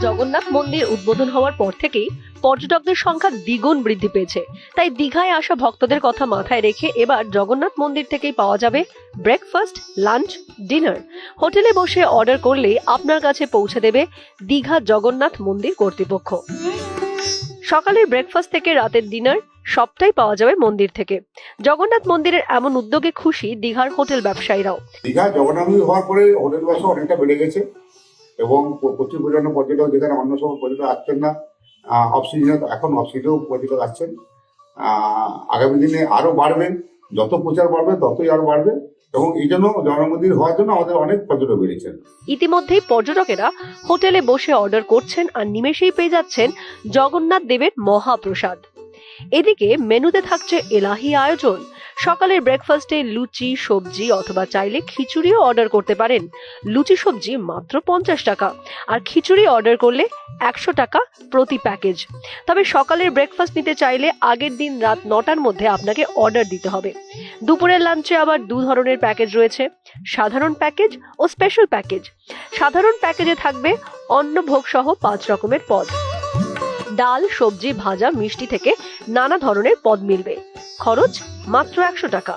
জগন্নাথ মন্দির উদ্বোধন হওয়ার পর থেকেই পর্যটকদের সংখ্যা দ্বিগুণ বৃদ্ধি পেয়েছে। তাই দীঘায় আসা ভক্তদের কথা মাথায় রেখে এবার জগন্নাথ মন্দির থেকেই পাওয়া যাবে ব্রেকফাস্ট, লাঞ্চ, ডিনার। হোটেলে বসে অর্ডার করলেই আপনার কাছে পৌঁছে দেবে দীঘা জগন্নাথ মন্দির কর্তৃপক্ষ। সকালের ব্রেকফাস্ট থেকে রাতের ডিনার সবটাই পাওয়া যাবে মন্দির থেকে। জগন্নাথ মন্দিরের এমন উদ্যোগে খুশি দীঘার হোটেল ব্যবসায়ীরাও। দীঘা জগন্নাথ মন্দির হওয়ার পরে হোটেল ব্যবসা অনেকটা বেড়ে গেছে এবং প্রচুর পরিমাণে পর্যটক, যেখানে অন্য সময় পর্যটক আসছেন না, অফ সিজনে এখন অফ সিজনেও পর্যটক আসছেন। আগামী দিনে আরো বাড়বে, যত প্রচার বাড়বে ততই আরো বাড়বে এবং এই জন্য জগন্নাথ মন্দির হওয়ার জন্য আমাদের অনেক পর্যটক বেড়েছেন। ইতিমধ্যেই পর্যটকেরা হোটেলে বসে অর্ডার করছেন আর নিমেষেই পেয়ে যাচ্ছেন জগন্নাথ দেবের মহাপ্রসাদ। এদিকে মেনুতে থাকছে এলাহি আয়োজন। সকালের ব্রেকফাস্টে লুচি, সবজি অথবা চাইলে খিচুড়িও অর্ডার করতে পারেন। লুচি সবজি মাত্র 50 টাকা আর খিচুড়ি অর্ডার করলে 100 টাকা প্রতি প্যাকেজ। তবে সকালের ব্রেকফাস্ট নিতে চাইলে আগের দিন রাত 9টার মধ্যে আপনাকে অর্ডার দিতে হবে। দুপুরের লাঞ্চে আবার 2 ধরনের প্যাকেজ রয়েছে, সাধারণ প্যাকেজ ও স্পেশাল প্যাকেজ। সাধারণ প্যাকেজে থাকবে অন্নভোগ সহ 5 রকমের পদ। ডাল, সবজি, ভাজা, মিষ্টি থেকে নানা ধরনের পদ মিলবে। খরচ মাত্র 100 টাকা।